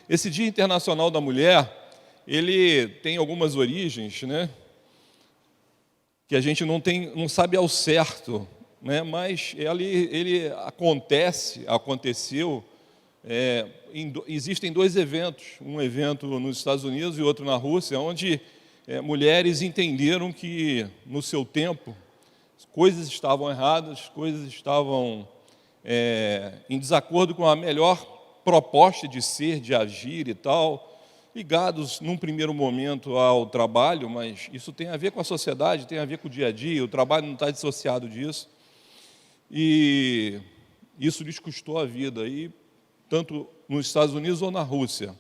Esse Dia Internacional da Mulher, ele tem algumas origens, né? Que a gente não sabe ao certo, né? Mas ele aconteceu. Existem dois eventos, um evento nos Estados Unidos e outro na Rússia, onde mulheres entenderam que, no seu tempo, coisas estavam erradas, coisas estavam em desacordo com a melhor proposta de ser, de agir e tal, ligados num primeiro momento ao trabalho, mas isso tem a ver com a sociedade, tem a ver com o dia a dia, o trabalho não está dissociado disso, e isso lhes custou a vida, tanto nos Estados Unidos ou na Rússia,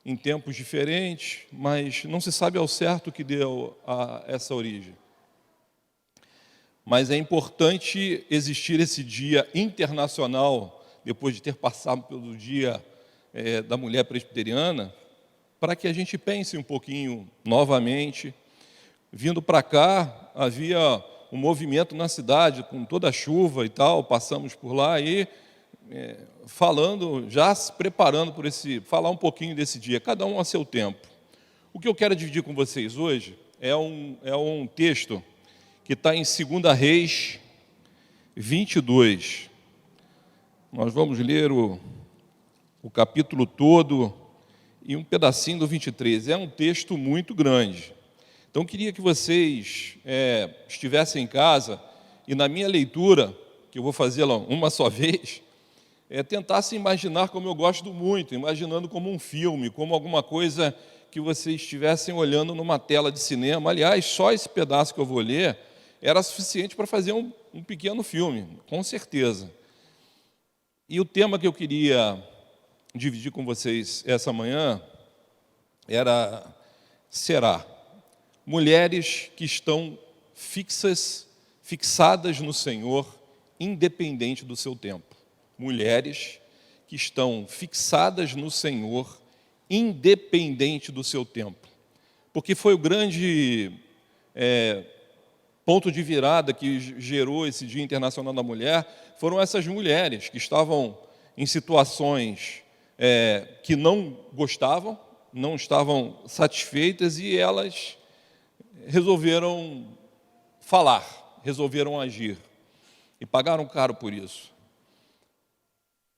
em tempos diferentes, mas não se sabe ao certo o que deu a essa origem. Mas é importante existir esse dia internacional, depois de ter passado pelo dia da mulher presbiteriana, para que a gente pense um pouquinho novamente. Vindo para cá, havia um movimento na cidade, com toda a chuva e tal, passamos por lá e falando, já se preparando por falar um pouquinho desse dia, cada um a seu tempo. O que eu quero dividir com vocês hoje é um texto que está em 2 Reis 22. Nós vamos ler o capítulo todo e um pedacinho do 23. É um texto muito grande. Então, queria que vocês estivessem em casa e, na minha leitura, que eu vou fazê-la uma só vez, tentassem imaginar como eu gosto muito, imaginando como um filme, como alguma coisa que vocês estivessem olhando numa tela de cinema. Aliás, só esse pedaço que eu vou ler era suficiente para fazer um pequeno filme, com certeza. E o tema que eu queria dividir com vocês essa manhã será mulheres que estão fixadas no Senhor, independente do seu tempo. Mulheres que estão fixadas no Senhor, independente do seu tempo. Porque foi o grande ponto de virada que gerou esse Dia Internacional da Mulher, foram essas mulheres que estavam em situações que não gostavam, não estavam satisfeitas, e elas resolveram falar, resolveram agir, e pagaram caro por isso.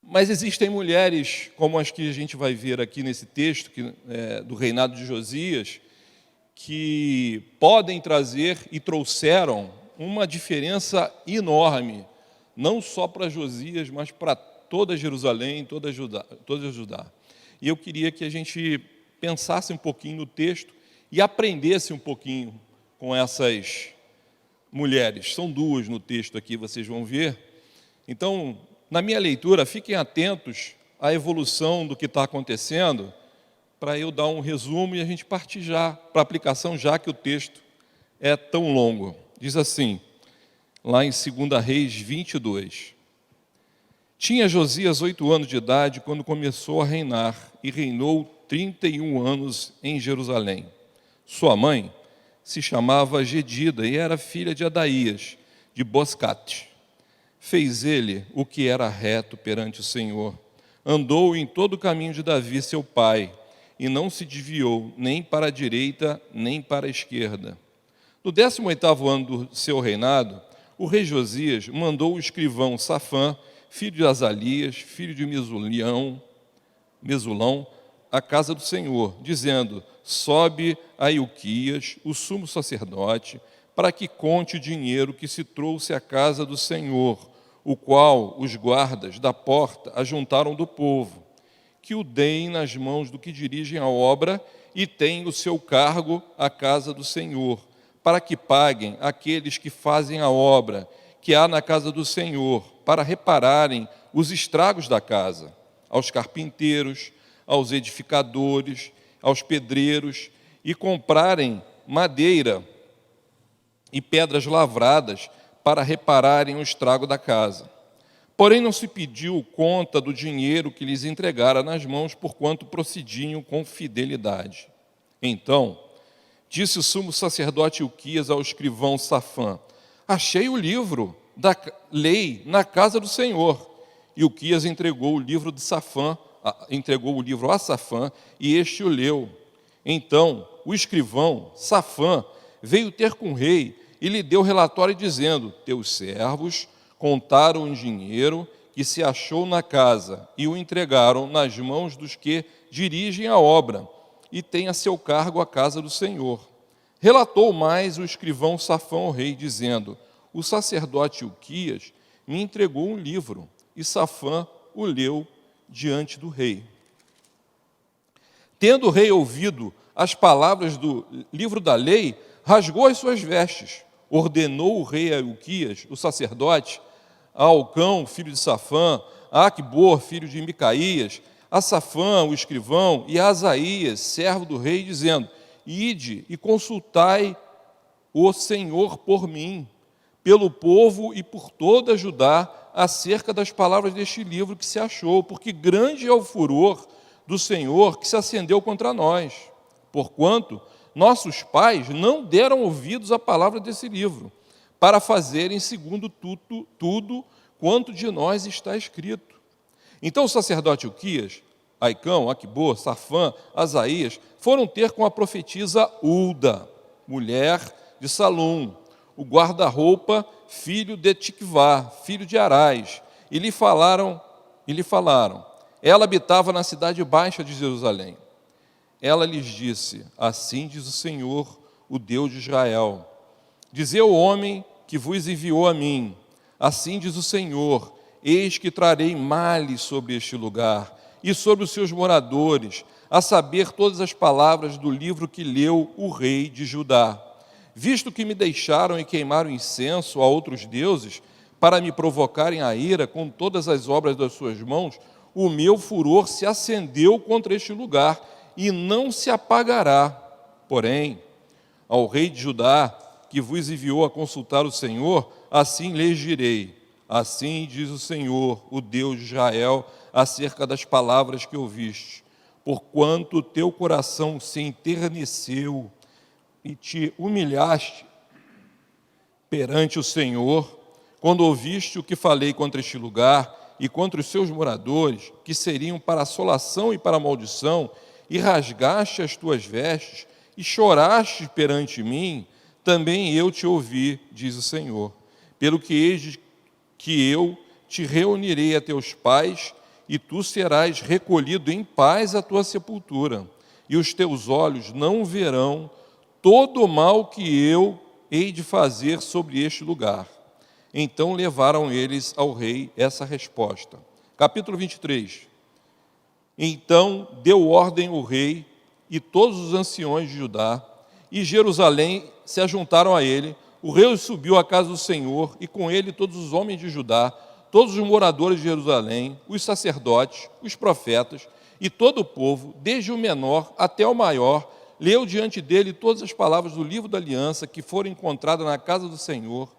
Mas existem mulheres, como as que a gente vai ver aqui nesse texto, do reinado de Josias, que podem trazer e trouxeram uma diferença enorme, não só para Josias, mas para toda Jerusalém, toda Judá. E eu queria que a gente pensasse um pouquinho no texto e aprendesse um pouquinho com essas mulheres. São duas no texto aqui, vocês vão ver. Então, na minha leitura, fiquem atentos à evolução do que está acontecendo, para eu dar um resumo e a gente partir já para a aplicação, já que o texto é tão longo. Diz assim, lá em 2 Reis 22. Tinha Josias 8 anos de idade quando começou a reinar, e reinou 31 anos em Jerusalém. Sua mãe se chamava Gedida e era filha de Adaías, de Boscate. Fez ele o que era reto perante o Senhor. Andou em todo o caminho de Davi, seu pai, e não se desviou nem para a direita, nem para a esquerda. No 18º ano do seu reinado, o rei Josias mandou o escrivão Safã, filho de Azalias, filho de Mesulão, à casa do Senhor, dizendo: sobe a Ilquias, o sumo sacerdote, para que conte o dinheiro que se trouxe à casa do Senhor, o qual os guardas da porta ajuntaram do povo, que o deem nas mãos do que dirigem a obra e têm o seu cargo a casa do Senhor, para que paguem aqueles que fazem a obra que há na casa do Senhor, para repararem os estragos da casa, aos carpinteiros, aos edificadores, aos pedreiros, e comprarem madeira e pedras lavradas para repararem o estrago da casa. Porém, não se pediu conta do dinheiro que lhes entregara nas mãos, porquanto procediam com fidelidade. Então, disse o sumo sacerdote Ilquias ao escrivão Safã: achei o livro da lei na casa do Senhor. Ilquias entregou o livro de Safã entregou o livro a Safã, e este o leu. Então, o escrivão, Safã, veio ter com o rei e lhe deu relatório dizendo: teus servos contaram o dinheiro que se achou na casa e o entregaram nas mãos dos que dirigem a obra e têm a seu cargo a casa do Senhor. Relatou mais o escrivão Safã ao rei, dizendo: o sacerdote Ilquias me entregou um livro, e Safã o leu diante do rei. Tendo o rei ouvido as palavras do livro da lei, rasgou as suas vestes, ordenou o rei a Ilquias, o sacerdote, a Alcão, filho de Safã, a Aquibor, filho de Micaías, a Safã, o escrivão, e a Asaías, servo do rei, dizendo: ide e consultai o Senhor por mim, pelo povo e por toda Judá, acerca das palavras deste livro que se achou, porque grande é o furor do Senhor que se acendeu contra nós, porquanto nossos pais não deram ouvidos à palavra desse livro, para fazerem segundo tudo quanto de nós está escrito. Então o sacerdote Ilquias, Aicão, Aquibor, Safã, Asaías, foram ter com a profetisa Ulda, mulher de Salum, o guarda-roupa, filho de Tiquivá, filho de Arás, e lhe falaram. Ela habitava na cidade baixa de Jerusalém. Ela lhes disse: assim diz o Senhor, o Deus de Israel: dizei ao homem que vos enviou a mim, assim diz o Senhor: eis que trarei males sobre este lugar e sobre os seus moradores, a saber todas as palavras do livro que leu o rei de Judá. Visto que me deixaram e queimaram incenso a outros deuses, para me provocarem a ira com todas as obras das suas mãos, o meu furor se acendeu contra este lugar e não se apagará. Porém, ao rei de Judá, que vos enviou a consultar o Senhor, assim lhes direi: assim diz o Senhor, o Deus de Israel, acerca das palavras que ouviste. Porquanto o teu coração se enterneceu e te humilhaste perante o Senhor, quando ouviste o que falei contra este lugar e contra os seus moradores, que seriam para assolação e para maldição, e rasgaste as tuas vestes, e choraste perante mim, também eu te ouvi, diz o Senhor. Pelo que eis que eu te reunirei a teus pais, e tu serás recolhido em paz à tua sepultura, e os teus olhos não verão todo o mal que eu hei de fazer sobre este lugar. Então levaram eles ao rei essa resposta. Capítulo 23. Então deu ordem o rei e todos os anciões de Judá e Jerusalém se ajuntaram a ele. O rei subiu à casa do Senhor e com ele todos os homens de Judá, todos os moradores de Jerusalém, os sacerdotes, os profetas e todo o povo, desde o menor até o maior, leu diante dele todas as palavras do livro da aliança que foram encontradas na casa do Senhor.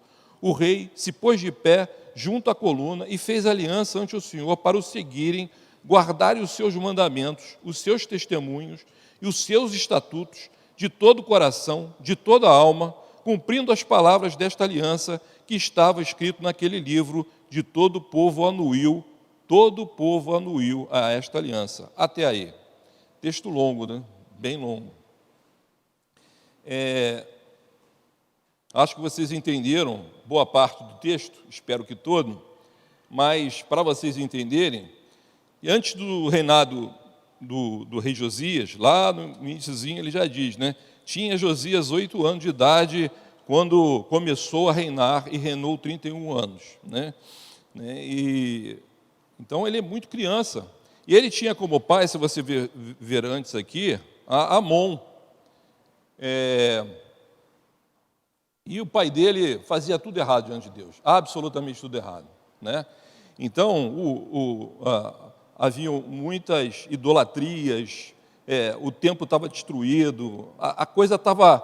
O rei se pôs de pé junto à coluna e fez aliança ante o Senhor para o seguirem, guardarem os seus mandamentos, os seus testemunhos e os seus estatutos de todo o coração, de toda a alma, cumprindo as palavras desta aliança que estava escrito naquele livro. De todo o povo anuiu a esta aliança. Até aí. Texto longo, né? Bem longo. Acho que vocês entenderam boa parte do texto, espero que todo, mas para vocês entenderem, antes do reinado do rei Josias, lá no iníciozinho ele já diz, né? Tinha Josias 8 anos de idade quando começou a reinar e reinou 31 anos, né? Então ele é muito criança. E ele tinha como pai, se você ver antes aqui, a Amon. E o pai dele fazia tudo errado diante de Deus, absolutamente tudo errado, né? Então, haviam muitas idolatrias, o templo estava destruído, a coisa estava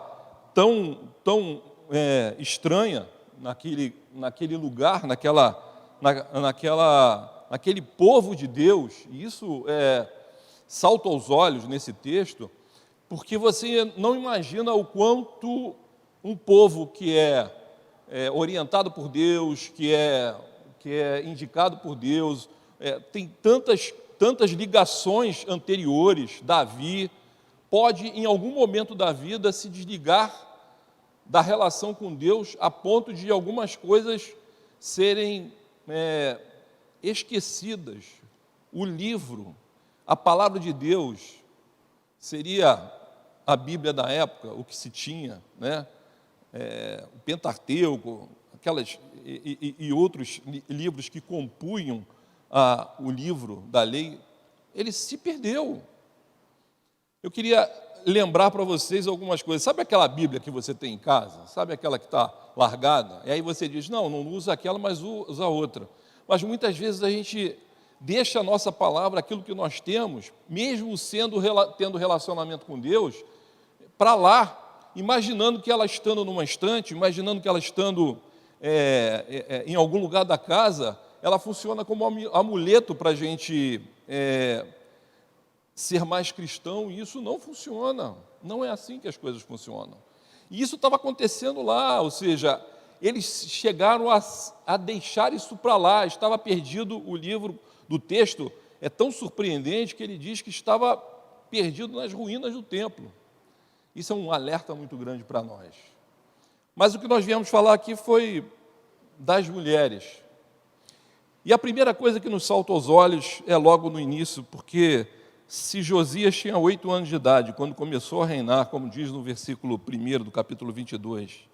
tão estranha naquele lugar, naquele povo de Deus, e isso salta aos olhos nesse texto, porque você não imagina o quanto um povo que é orientado por Deus, que é indicado por Deus, tem tantas tantas ligações anteriores. Davi pode, em algum momento da vida, se desligar da relação com Deus, a ponto de algumas coisas serem esquecidas. O livro, a palavra de Deus, seria a Bíblia da época, o que se tinha, né? O Pentateuco, e outros livros que compunham o livro da lei, ele se perdeu. Eu queria lembrar para vocês algumas coisas. Sabe aquela Bíblia que você tem em casa? Sabe aquela que está largada? E aí você diz, não usa aquela, mas usa outra. Mas muitas vezes a gente deixa a nossa palavra, aquilo que nós temos, mesmo tendo relacionamento com Deus, para lá, imaginando que ela estando numa estante, imaginando que ela estando em algum lugar da casa, ela funciona como amuleto para a gente ser mais cristão, e isso não funciona. Não é assim que as coisas funcionam. E isso estava acontecendo lá, ou seja, eles chegaram a deixar isso para lá, estava perdido. O livro do texto é tão surpreendente que ele diz que estava perdido nas ruínas do templo. Isso é um alerta muito grande para nós. Mas o que nós viemos falar aqui foi das mulheres. E a primeira coisa que nos salta aos olhos é logo no início, porque se Josias tinha 8 anos de idade, quando começou a reinar, como diz no versículo 1 do capítulo 22,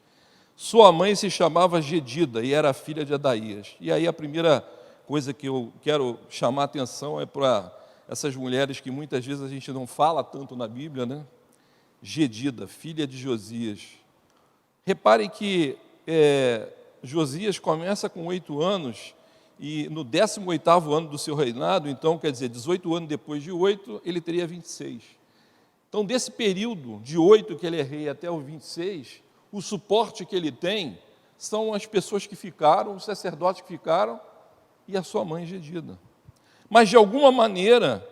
sua mãe se chamava Gedida e era filha de Adaías. E aí a primeira coisa que eu quero chamar a atenção é para essas mulheres que muitas vezes a gente não fala tanto na Bíblia, né? Gedida, filha de Josias. Reparem que Josias começa com 8 anos, e no 18º ano do seu reinado, então, quer dizer, 18 anos depois de 8, ele teria 26. Então, desse período de 8 que ele é rei até os 26, o suporte que ele tem são as pessoas que ficaram, os sacerdotes que ficaram, e a sua mãe Gedida. Mas, de alguma maneira,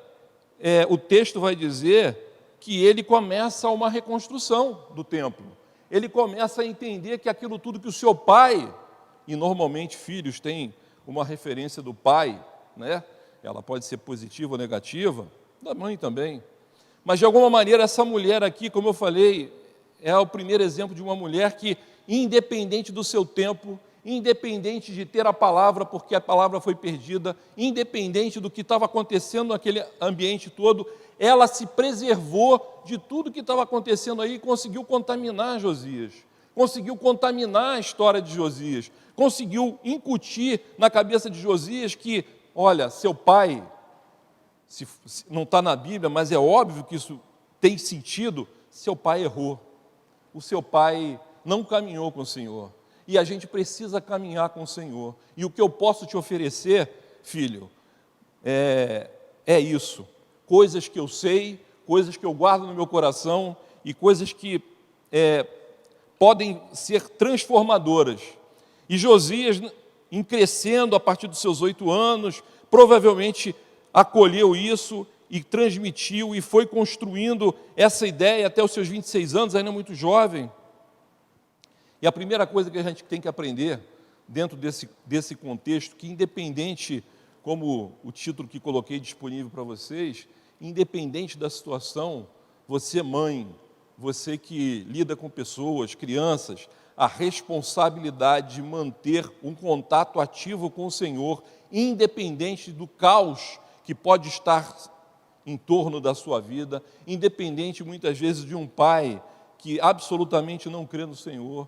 o texto vai dizer que ele começa uma reconstrução do templo. Ele começa a entender que aquilo tudo que o seu pai, e normalmente filhos têm uma referência do pai, né? Ela pode ser positiva ou negativa, da mãe também. Mas, de alguma maneira, essa mulher aqui, como eu falei, é o primeiro exemplo de uma mulher que, independente do seu tempo, independente de ter a palavra, porque a palavra foi perdida, independente do que estava acontecendo naquele ambiente todo, ela se preservou de tudo que estava acontecendo aí e conseguiu contaminar Josias, conseguiu contaminar a história de Josias, conseguiu incutir na cabeça de Josias que, olha, seu pai, não está na Bíblia, mas é óbvio que isso tem sentido, seu pai errou, o seu pai não caminhou com o Senhor, e a gente precisa caminhar com o Senhor, e o que eu posso te oferecer, filho, é isso, coisas que eu sei, coisas que eu guardo no meu coração, e coisas que podem ser transformadoras. E Josias, em crescendo a partir dos seus 8 anos, provavelmente acolheu isso e transmitiu e foi construindo essa ideia até os seus 26 anos, ainda muito jovem. E a primeira coisa que a gente tem que aprender dentro desse contexto, que independente, como o título que coloquei disponível para vocês, independente da situação, você mãe, você que lida com pessoas, crianças, a responsabilidade de manter um contato ativo com o Senhor, independente do caos que pode estar em torno da sua vida, independente muitas vezes de um pai que absolutamente não crê no Senhor,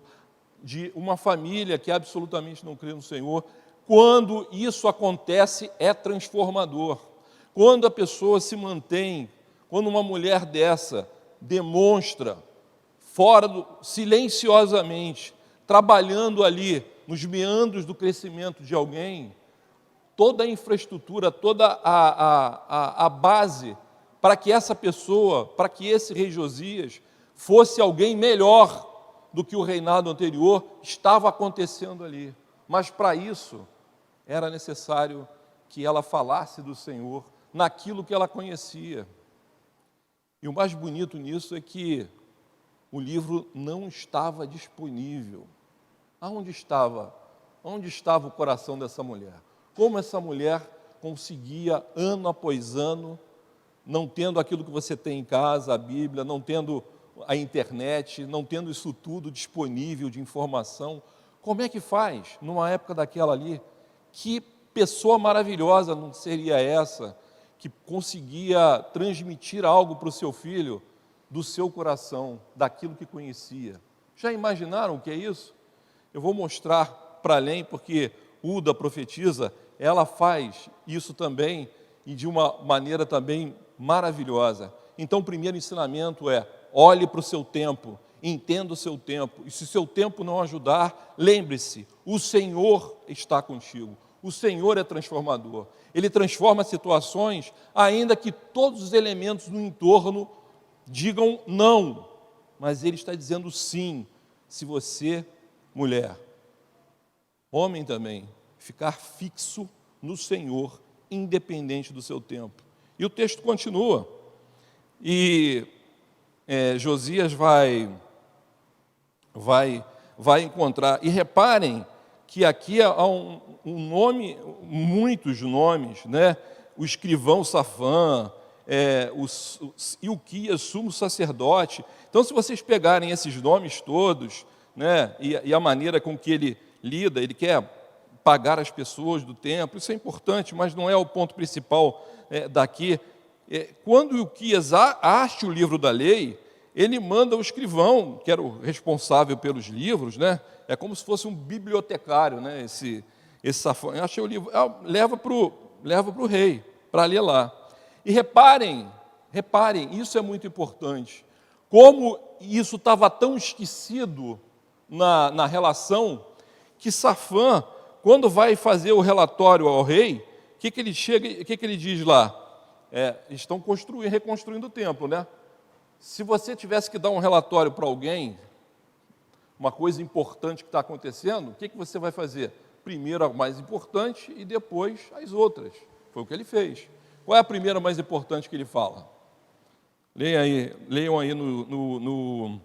de uma família que absolutamente não crê no Senhor. Quando isso acontece, é transformador. Quando a pessoa se mantém, quando uma mulher dessa demonstra, silenciosamente, trabalhando ali nos meandros do crescimento de alguém, toda a infraestrutura, toda a base para que essa pessoa, para que esse rei Josias fosse alguém melhor do que o reinado anterior, estava acontecendo ali. Mas para isso era necessário que ela falasse do Senhor naquilo que ela conhecia. E o mais bonito nisso é que o livro não estava disponível. Aonde estava? Onde estava o coração dessa mulher? Como essa mulher conseguia, ano após ano, não tendo aquilo que você tem em casa, a Bíblia, não tendo a internet, não tendo isso tudo disponível de informação, como é que faz numa época daquela ali? Que pessoa maravilhosa não seria essa que conseguia transmitir algo para o seu filho do seu coração, daquilo que conhecia? Já imaginaram o que é isso? Eu vou mostrar para além, porque Uda profetiza, ela faz isso também e de uma maneira também maravilhosa. Então, o primeiro ensinamento é: olhe para o seu tempo, entenda o seu tempo, e se o seu tempo não ajudar, lembre-se, o Senhor está contigo, o Senhor é transformador, Ele transforma situações, ainda que todos os elementos no entorno digam não, mas Ele está dizendo sim, se você, mulher, homem também, ficar fixo no Senhor, independente do seu tempo. E o texto continua, e Josias vai encontrar, e reparem que aqui há um nome, muitos nomes, né? O escrivão Safã, Ilquias, sumo sacerdote. Então, se vocês pegarem esses nomes todos, né? E a maneira com que ele lida, ele quer pagar as pessoas do templo, isso é importante, mas não é o ponto principal daqui. Quando Ilquias acha o livro da lei, ele manda o escrivão, que era o responsável pelos livros, né? É como se fosse um bibliotecário, né? Esse Safã, eu achei o livro, leva para o rei, para ler lá. E reparem, isso é muito importante, como isso estava tão esquecido na relação, que Safã, quando vai fazer o relatório ao rei, o que ele diz lá? Estão reconstruindo o templo, né? Se você tivesse que dar um relatório para alguém, uma coisa importante que está acontecendo, o que você vai fazer? Primeiro a mais importante e depois as outras. Foi o que ele fez. Qual é a primeira mais importante que ele fala? Leiam aí no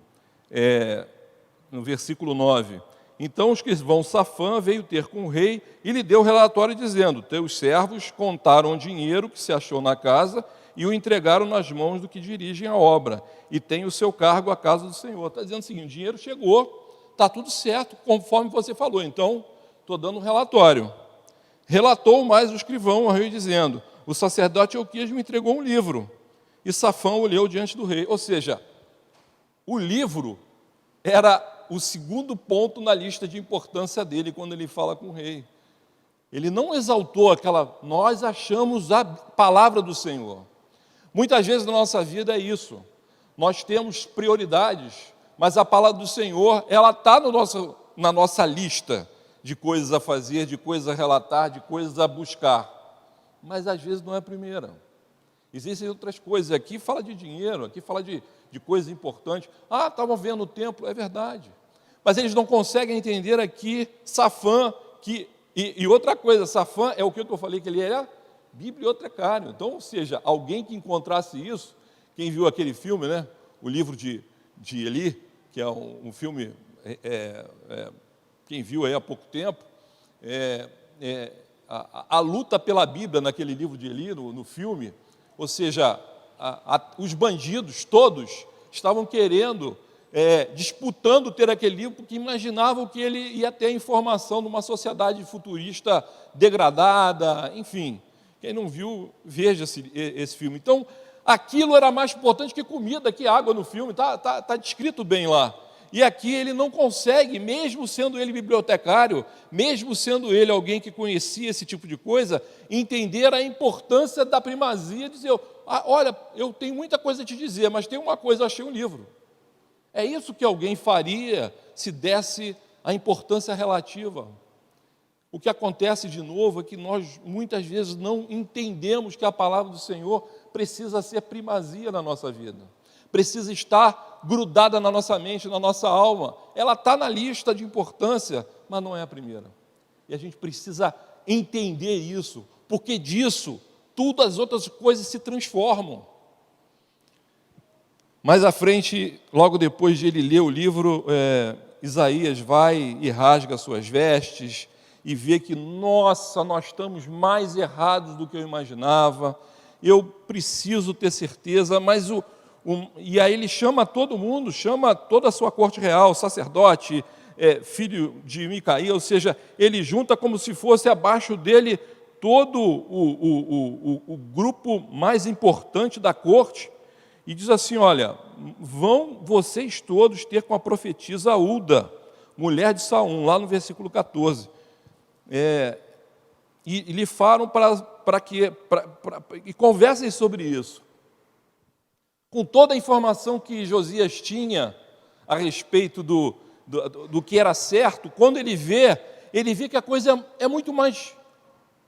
versículo 9. Então os escrivão Safã veio ter com o rei e lhe deu o relatório dizendo: teus servos contaram o dinheiro que se achou na casa e o entregaram nas mãos do que dirigem a obra, e tem o seu cargo a casa do Senhor. Está dizendo o seguinte: o dinheiro chegou, está tudo certo, conforme você falou, então estou dando um relatório. Relatou mais o escrivão ao rei, dizendo: o sacerdote Ilquias me entregou um livro, e Safã o leu diante do rei. Ou seja, o livro era o segundo ponto na lista de importância dele quando ele fala com o rei. Ele não exaltou nós achamos a palavra do Senhor. Muitas vezes na nossa vida é isso, nós temos prioridades, mas a palavra do Senhor, ela está na nossa lista de coisas a fazer, de coisas a relatar, de coisas a buscar, mas às vezes não é a primeira. Existem outras coisas, aqui fala de dinheiro, aqui fala de coisas importantes. Estavam vendo o templo, é verdade, mas eles não conseguem entender aqui Safã, e outra coisa, Safã é o que eu falei que ele era bibliotecário. Então, ou seja, alguém que encontrasse isso, quem viu aquele filme, né? O livro de Eli, que é um filme, quem viu aí há pouco tempo, a luta pela Bíblia naquele livro de Eli, no filme, ou seja, os bandidos todos estavam querendo, disputando ter aquele livro, porque imaginavam que ele ia ter a informação de uma sociedade futurista degradada, enfim. Quem não viu, veja esse filme. Então, aquilo era mais importante que comida, que água no filme, está descrito bem lá. E aqui ele não consegue, mesmo sendo ele bibliotecário, mesmo sendo ele alguém que conhecia esse tipo de coisa, entender a importância da primazia, dizer: olha, eu tenho muita coisa a te dizer, mas tem uma coisa, eu achei um livro. É isso que alguém faria se desse a importância relativa. O que acontece de novo é que nós muitas vezes não entendemos que a palavra do Senhor precisa ser primazia na nossa vida, precisa estar grudada na nossa mente, na nossa alma. Ela está na lista de importância, mas não é a primeira. E a gente precisa entender isso, porque disso todas as outras coisas se transformam. Mais à frente, logo depois de ele ler o livro, Isaías vai e rasga suas vestes, e vê que, nossa, nós estamos mais errados do que eu imaginava, eu preciso ter certeza, mas e aí ele chama todo mundo, chama toda a sua corte real, sacerdote, filho de Micaía, ou seja, ele junta como se fosse abaixo dele todo o grupo mais importante da corte, e diz assim, olha, vão vocês todos ter com a profetisa Ulda, mulher de Saum, lá no versículo 14. E lhe falam e conversem sobre isso. Com toda a informação que Josias tinha a respeito do que era certo, quando ele vê que a coisa é muito mais,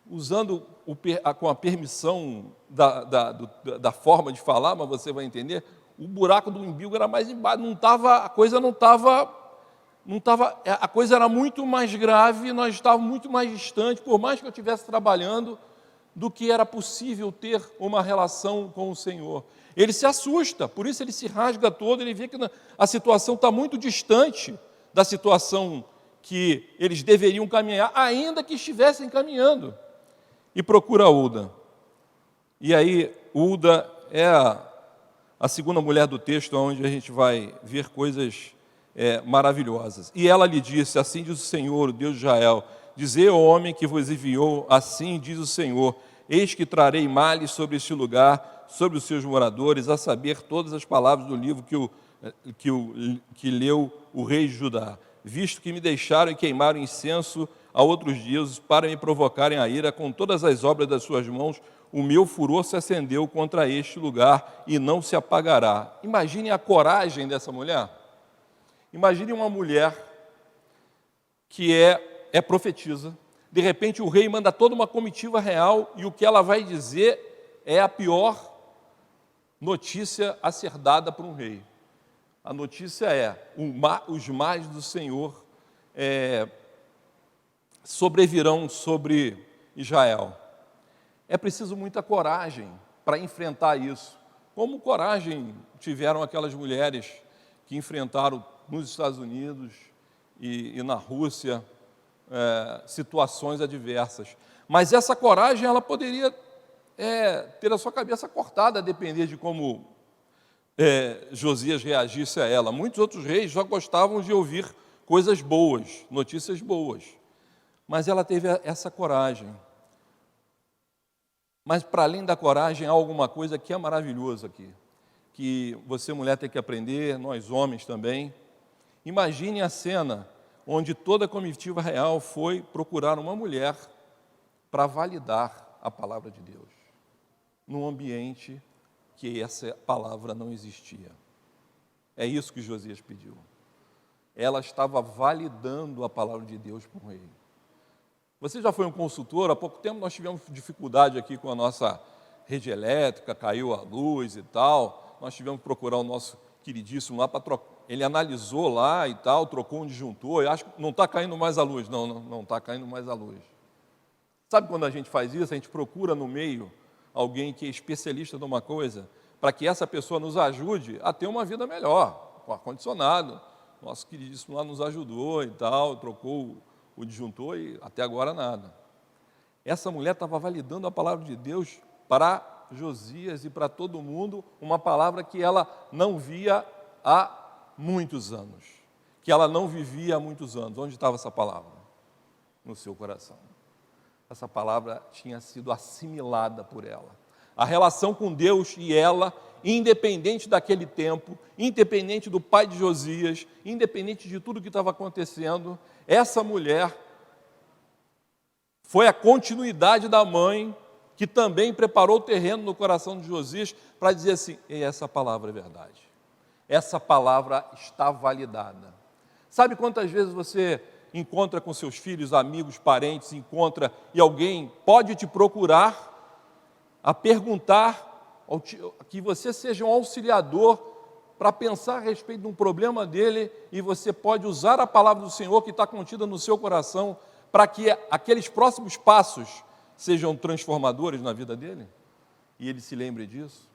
usando com a permissão da forma de falar, mas você vai entender, o buraco do umbigo era mais embaixo, a coisa era muito mais grave, nós estávamos muito mais distantes, por mais que eu estivesse trabalhando, do que era possível ter uma relação com o Senhor. Ele se assusta, por isso ele se rasga todo, ele vê que a situação está muito distante da situação que eles deveriam caminhar, ainda que estivessem caminhando, e procura Ulda. E aí, Ulda é a segunda mulher do texto, onde a gente vai ver coisas maravilhosas. E ela lhe disse, assim diz o Senhor, o Deus de Israel, dizei ao homem que vos enviou, assim diz o Senhor, eis que trarei males sobre este lugar, sobre os seus moradores, a saber, todas as palavras do livro que leu o rei de Judá, visto que me deixaram e queimaram incenso a outros deuses para me provocarem a ira com todas as obras das suas mãos, o meu furor se acendeu contra este lugar e não se apagará. Imagine a coragem dessa mulher. Imagine uma mulher que é profetisa, de repente o rei manda toda uma comitiva real e o que ela vai dizer é a pior notícia a ser dada para um rei. A notícia os males do Senhor sobrevirão sobre Israel. É preciso muita coragem para enfrentar isso. Como coragem tiveram aquelas mulheres que enfrentaram nos Estados Unidos e na Rússia situações adversas. Mas essa coragem, ela poderia ter a sua cabeça cortada, a depender de como Josias reagisse a ela. Muitos outros reis só gostavam de ouvir coisas boas, notícias boas. Mas ela teve essa coragem. Mas, para além da coragem, há alguma coisa que é maravilhoso aqui, que você, mulher, tem que aprender, nós, homens, também. Imagine a cena onde toda a comitiva real foi procurar uma mulher para validar a palavra de Deus, num ambiente que essa palavra não existia. É isso que Josias pediu. Ela estava validando a palavra de Deus para o rei. Você já foi um consultor? Há pouco tempo nós tivemos dificuldade aqui com a nossa rede elétrica, caiu a luz e tal. Nós tivemos que procurar o nosso queridíssimo lá para trocar. Ele analisou lá e tal, trocou um disjuntor. Eu acho que não está caindo mais a luz. Não está caindo mais a luz. Sabe quando a gente faz isso? A gente procura no meio alguém que é especialista numa coisa, para que essa pessoa nos ajude a ter uma vida melhor, com ar-condicionado. Nosso queridíssimo lá nos ajudou e tal, trocou o disjuntor e até agora nada. Essa mulher estava validando a palavra de Deus para Josias e para todo mundo, uma palavra que ela não via há muitos anos, que ela não vivia há muitos anos. Onde estava essa palavra? No seu coração. Essa palavra tinha sido assimilada por ela. A relação com Deus e ela, independente daquele tempo, independente do pai de Josias, independente de tudo que estava acontecendo, essa mulher foi a continuidade da mãe, que também preparou o terreno no coração de Josias para dizer assim, essa palavra é verdade. Essa palavra está validada. Sabe quantas vezes você encontra com seus filhos, amigos, parentes, encontra e alguém pode te procurar a perguntar, que você seja um auxiliador para pensar a respeito de um problema dele e você pode usar a palavra do Senhor que está contida no seu coração para que aqueles próximos passos sejam transformadores na vida dele e ele se lembre disso.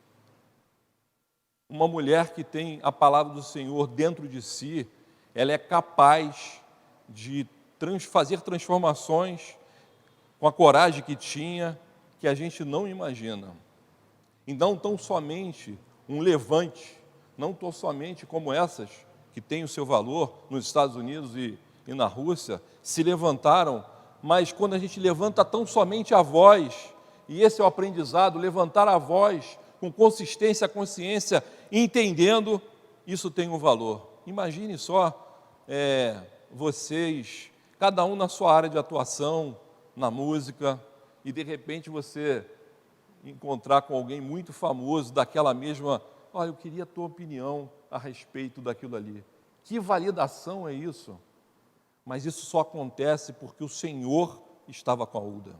Uma mulher que tem a palavra do Senhor dentro de si, ela é capaz de fazer transformações com a coragem que tinha, que a gente não imagina. Então, tão somente um levante, não tão somente como essas, que têm o seu valor nos Estados Unidos e na Rússia, se levantaram, mas quando a gente levanta tão somente a voz, e esse é o aprendizado, levantar a voz com consistência, consciência, entendendo, isso tem um valor. Imagine só vocês, cada um na sua área de atuação, na música, e de repente você encontrar com alguém muito famoso daquela mesma, olha, eu queria a tua opinião a respeito daquilo ali. Que validação é isso? Mas isso só acontece porque o Senhor estava com a Uda.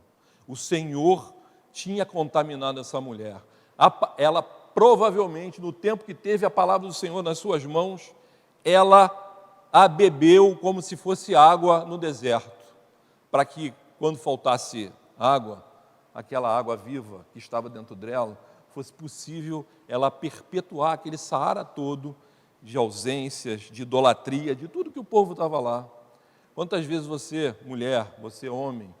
O Senhor tinha contaminado essa mulher. Ela provavelmente, no tempo que teve a palavra do Senhor nas suas mãos, ela a bebeu como se fosse água no deserto, para que quando faltasse água, aquela água viva que estava dentro dela, fosse possível ela perpetuar aquele Saara todo de ausências, de idolatria, de tudo que o povo estava lá. Quantas vezes você, mulher, você, homem,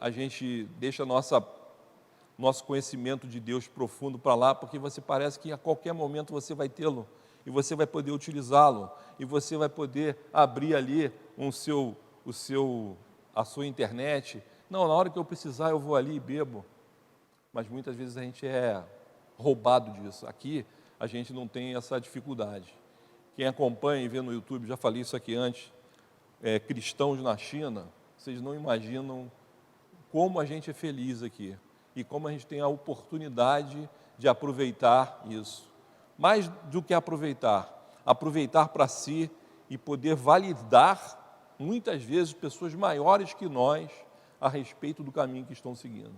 a gente deixa nosso conhecimento de Deus profundo para lá, porque você parece que a qualquer momento você vai tê-lo, e você vai poder utilizá-lo, e você vai poder abrir ali a sua internet. Não, na hora que eu precisar eu vou ali e bebo. Mas muitas vezes a gente é roubado disso. Aqui a gente não tem essa dificuldade. Quem acompanha e vê no YouTube, já falei isso aqui antes, cristãos na China, vocês não imaginam como a gente é feliz aqui e como a gente tem a oportunidade de aproveitar isso. Mais do que aproveitar para si e poder validar, muitas vezes, pessoas maiores que nós a respeito do caminho que estão seguindo.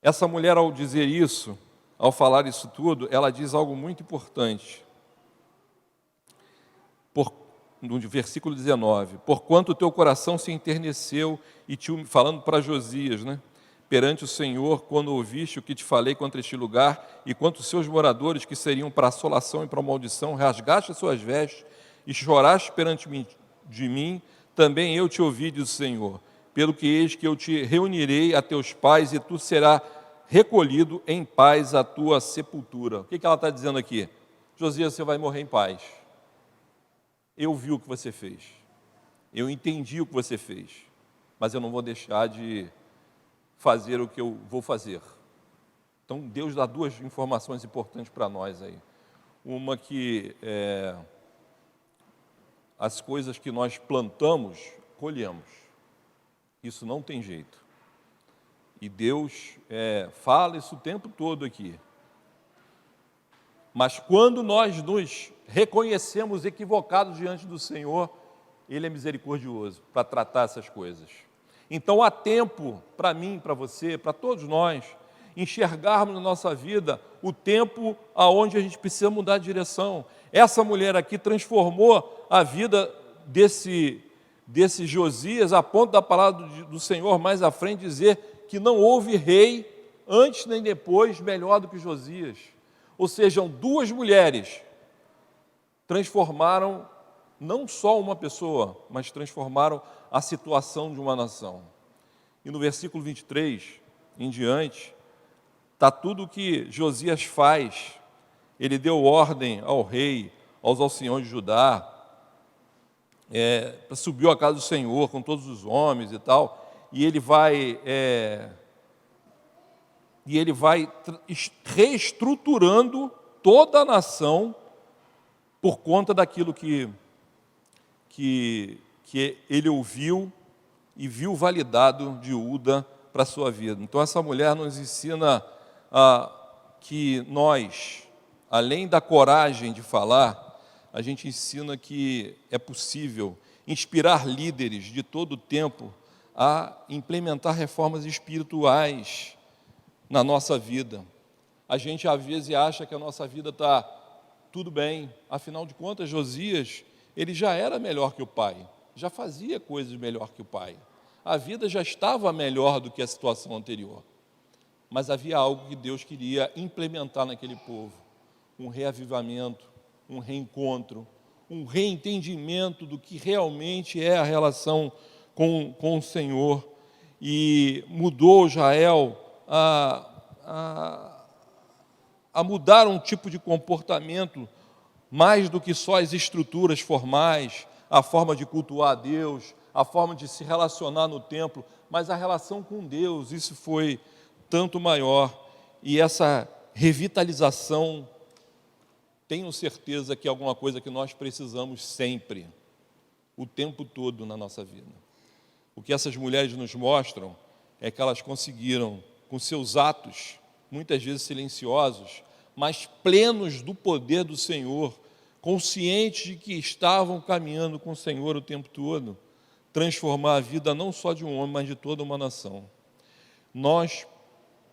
Essa mulher, ao dizer isso, ao falar isso tudo, ela diz algo muito importante. No versículo 19, porquanto o teu coração se enterneceu, falando para Josias, né? Perante o Senhor, quando ouviste o que te falei contra este lugar, e quanto os seus moradores, que seriam para assolação e para maldição, rasgaste as suas vestes e choraste perante de mim, também eu te ouvi, diz o Senhor, pelo que eis que eu te reunirei a teus pais, e tu serás recolhido em paz à tua sepultura. O que ela está dizendo aqui? Josias, você vai morrer em paz. Eu vi o que você fez, eu entendi o que você fez, mas eu não vou deixar de fazer o que eu vou fazer. Então, Deus dá duas informações importantes para nós aí. Uma que as coisas que nós plantamos, colhemos. Isso não tem jeito. E Deus fala isso o tempo todo aqui. Mas quando nós nos reconhecemos equivocados diante do Senhor, Ele é misericordioso para tratar essas coisas. Então há tempo para mim, para você, para todos nós, enxergarmos na nossa vida o tempo aonde a gente precisa mudar de direção. Essa mulher aqui transformou a vida desse Josias, a ponto da palavra do Senhor mais à frente dizer que não houve rei antes nem depois melhor do que Josias. Ou seja, duas mulheres transformaram não só uma pessoa, mas transformaram a situação de uma nação. E no versículo 23 em diante, está tudo o que Josias faz. Ele deu ordem ao rei, aos anciões de Judá, subiu à casa do Senhor com todos os homens e tal, e ele vai reestruturando toda a nação por conta daquilo que ele ouviu e viu validado de Uda para a sua vida. Então essa mulher nos ensina que nós, além da coragem de falar, a gente ensina que é possível inspirar líderes de todo o tempo a implementar reformas espirituais na nossa vida. A gente às vezes acha que a nossa vida está tudo bem, afinal de contas Josias, ele já era melhor que o pai, já fazia coisas melhor que o pai, a vida já estava melhor do que a situação anterior, mas havia algo que Deus queria implementar naquele povo, um reavivamento, um reencontro, um reentendimento do que realmente é a relação com o Senhor, e mudou Jael a mudar um tipo de comportamento, mais do que só as estruturas formais, a forma de cultuar a Deus, a forma de se relacionar no templo, mas a relação com Deus, isso foi tanto maior. E essa revitalização, tenho certeza que é alguma coisa que nós precisamos sempre, o tempo todo na nossa vida. O que essas mulheres nos mostram é que elas conseguiram, com seus atos, muitas vezes silenciosos, mas plenos do poder do Senhor, conscientes de que estavam caminhando com o Senhor o tempo todo, transformar a vida não só de um homem, mas de toda uma nação. Nós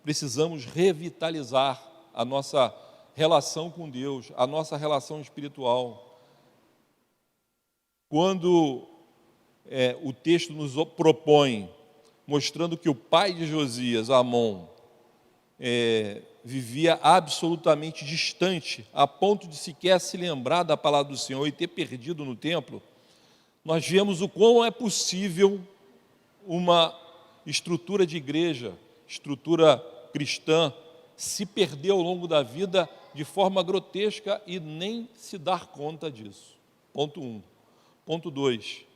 precisamos revitalizar a nossa relação com Deus, a nossa relação espiritual. Quando o texto nos propõe, mostrando que o pai de Josias, Amon, vivia absolutamente distante, a ponto de sequer se lembrar da palavra do Senhor e ter perdido no templo, nós vemos o quão é possível uma estrutura de igreja, estrutura cristã, se perder ao longo da vida de forma grotesca e nem se dar conta disso. Ponto 1. Ponto 2.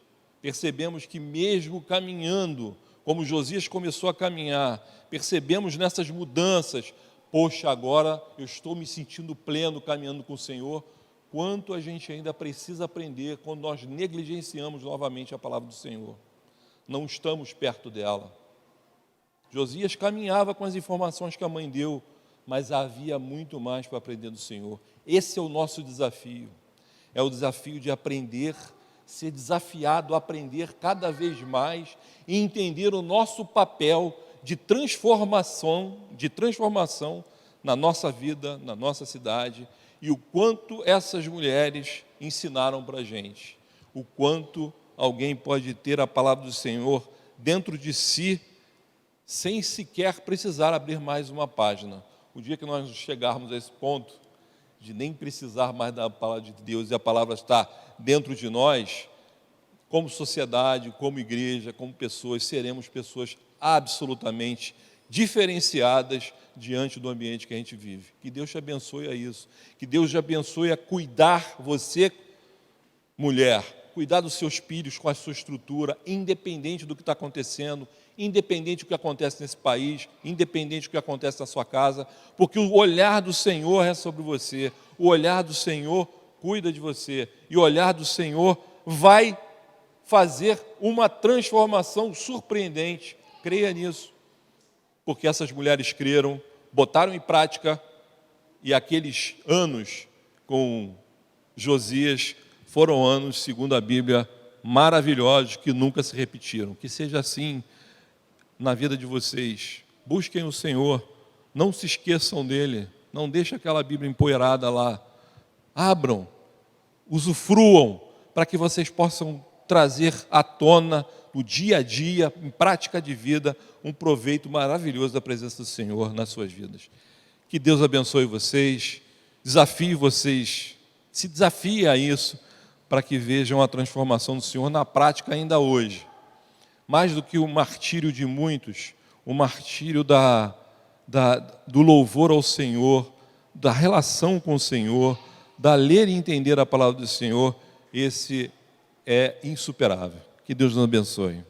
Percebemos que mesmo caminhando, como Josias começou a caminhar, percebemos nessas mudanças, poxa, agora eu estou me sentindo pleno caminhando com o Senhor. Quanto a gente ainda precisa aprender quando nós negligenciamos novamente a palavra do Senhor. Não estamos perto dela. Josias caminhava com as informações que a mãe deu, mas havia muito mais para aprender do Senhor. Esse é o nosso desafio. É o desafio de aprender, ser desafiado a aprender cada vez mais e entender o nosso papel de transformação na nossa vida, na nossa cidade, e o quanto essas mulheres ensinaram para a gente, o quanto alguém pode ter a palavra do Senhor dentro de si, sem sequer precisar abrir mais uma página. O dia que nós chegarmos a esse ponto, de nem precisar mais da palavra de Deus, e a palavra está dentro de nós, como sociedade, como igreja, como pessoas, seremos pessoas absolutamente diferenciadas diante do ambiente que a gente vive. Que Deus te abençoe a isso. Que Deus te abençoe a cuidar, você, mulher, cuidar dos seus filhos com a sua estrutura, independente do que está acontecendo, independente do que acontece nesse país, independente do que acontece na sua casa, porque o olhar do Senhor é sobre você, o olhar do Senhor cuida de você, e o olhar do Senhor vai fazer uma transformação surpreendente. Creia nisso. Porque essas mulheres creram, botaram em prática, e aqueles anos com Josias foram anos, segundo a Bíblia, maravilhosos, que nunca se repetiram. Que seja assim na vida de vocês. Busquem o Senhor, não se esqueçam dEle, não deixem aquela Bíblia empoeirada lá. Abram, usufruam, para que vocês possam trazer à tona, no dia a dia, em prática de vida, um proveito maravilhoso da presença do Senhor nas suas vidas. Que Deus abençoe vocês, desafie vocês, se desafie a isso, para que vejam a transformação do Senhor na prática ainda hoje. Mais do que o martírio de muitos, o martírio do louvor ao Senhor, da relação com o Senhor, da ler e entender a palavra do Senhor, esse é insuperável. Que Deus nos abençoe.